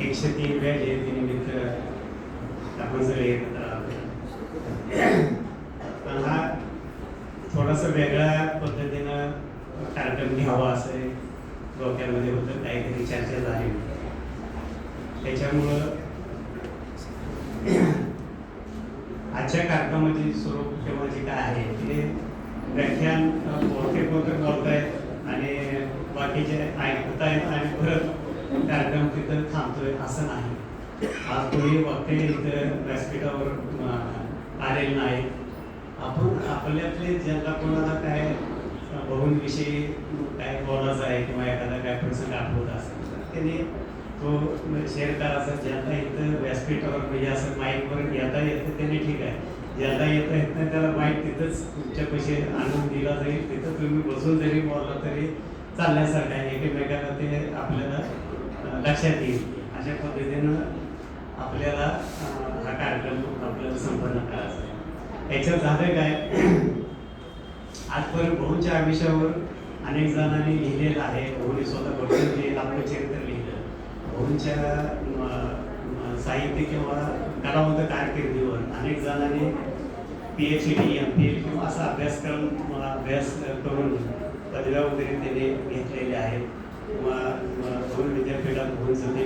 103व्या जयंतीनिमित्त आपण सगळे एकत्र आलो. पण हा थोडासा वेगळ्या पद्धतीनं कार्यक्रम घ्यावा असं डोक्यामध्ये होतं, काहीतरी चर्चा झाली. त्याच्यामुळं आजच्या कार्यक्रमाची स्वरूप किंवा जे काय आहे ते व्याख्यान बहुतेक बोलतायत आणि बाकीचे ऐकत आहेत आणि परत कार्यक्रम तिथं थांबतोय असं नाही. आज कोणी वक्ते इथं व्यासपीठावर आलेले नाहीत. आपण आपल्यातले ज्यांना कोणाला काय बहुविषयी काय बोलायचं आहे किंवा एखादा काय प्रसंग आठवत असेल तर त्यांनी तो शेअर करायचा. ज्यांना इथं व्यासपीठावर म्हणजे असं माईकवर येता येतं त्यांनी ठीक आहे, ज्यांना येता येत नाही त्याला माईक तिथंच तुमच्या पैसे आणून दिला जाईल, तिथं तुम्ही बसून जरी बोलला तरी चालण्यासारखं आहे. एकमेकाला ते आपल्याला लक्षात येईल. अशा पद्धतीनं आपल्याला हा कार्यक्रम आपल्याला संपन्न करायचा आहे. याच्यात झालं काय, आजपर्यंत भाऊंच्या आयुष्यावर अनेक जणांनी लिहिलेलं आहे. भाऊंनी स्वतः बघून आपलं चरित्र लिहिलं. भाऊंच्या साहित्य किंवा कलावंत कारकिर्दीवर अनेक जणांनी PhD MPhil किंवा असा अभ्यास करून पदव्या वगैरे त्यांनी घेतलेले आहेत. किंवा भाऊ विद्यापीठात भाऊंचं ते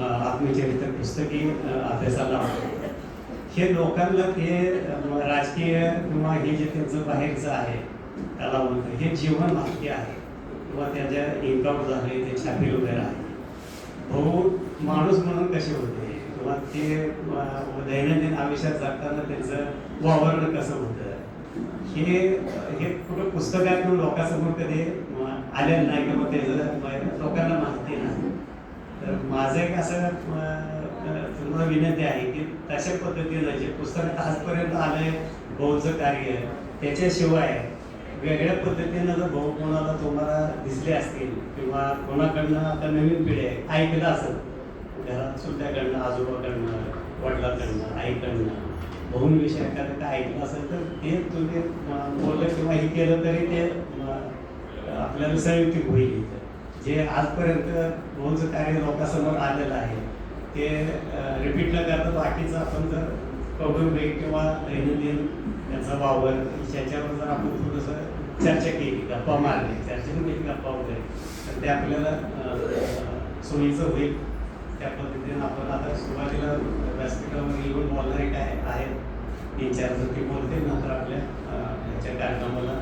आत्मचरित्र पुस्तकी अभ्यासाला होतं. हे लोकांना ते राजकीय किंवा हे जे त्यांचं बाहेरचं आहे कलावंत हे जीवन माहिती आहे किंवा त्याच्या इन्कम झाले ते छापील वगैरे आहे. भाऊ माणूस म्हणून कसे होते किंवा ते दैनंदिन आयुष्यात जगताना त्यांचं वावरणं कसं होतं हे कुठं पुस्तकातून लोकांसमोर कधी आलेलं नाही किंवा त्याचं लोकांना माहिती नाही. तर माझं एक असं तुम्हाला विनंती आहे की तशा पद्धतीनं जे पुस्तकात आजपर्यंत आलंय भाऊचं कार्य त्याच्याशिवाय वेगळ्या पद्धतीनं जर भाऊ कोणाला तुम्हाला दिसले असतील किंवा कोणाकडनं आता नवीन पिढी आहे ऐकलं असेल घरात सुद्धाकडनं आजोबाकडनं वडिलांकडनं आईकडनं भाऊंविषयी एखादं काय ऐकलं असेल तर ते तुम्ही बोललं किंवा हे केलं तरी ते आपल्याला संयुक्तिक होईल. जे आजपर्यंत भाऊंचं कार्य लोकांसमोर आलेलं आहे ते रिपीट न करता बाकीचं आपण जर कौटुंबिक किंवा दैनंदिन त्यांचा वावर याच्यावर जर आपण थोडंसं चर्चा केली, गप्पा मारली, चर्चेतून एक गप्पा वगैरे तर ते आपल्याला सोयीचं होईल. त्या पद्धतीने आपण आता सुरुवातीला व्यासपीठावर येऊन बोलणारे काय आहेत 3-4 जण ते बोलतील, नंतर आपल्या ह्याच्या कार्यक्रमाला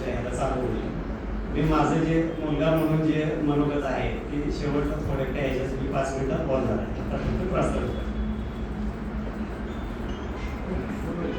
ह्याला चालू होईल. मी माझं जे मुलगा म्हणून जे मनोगत आहे की शेवटला थोड्या ह्याच्यात मी 5 मिनिटात बोलणार आहे.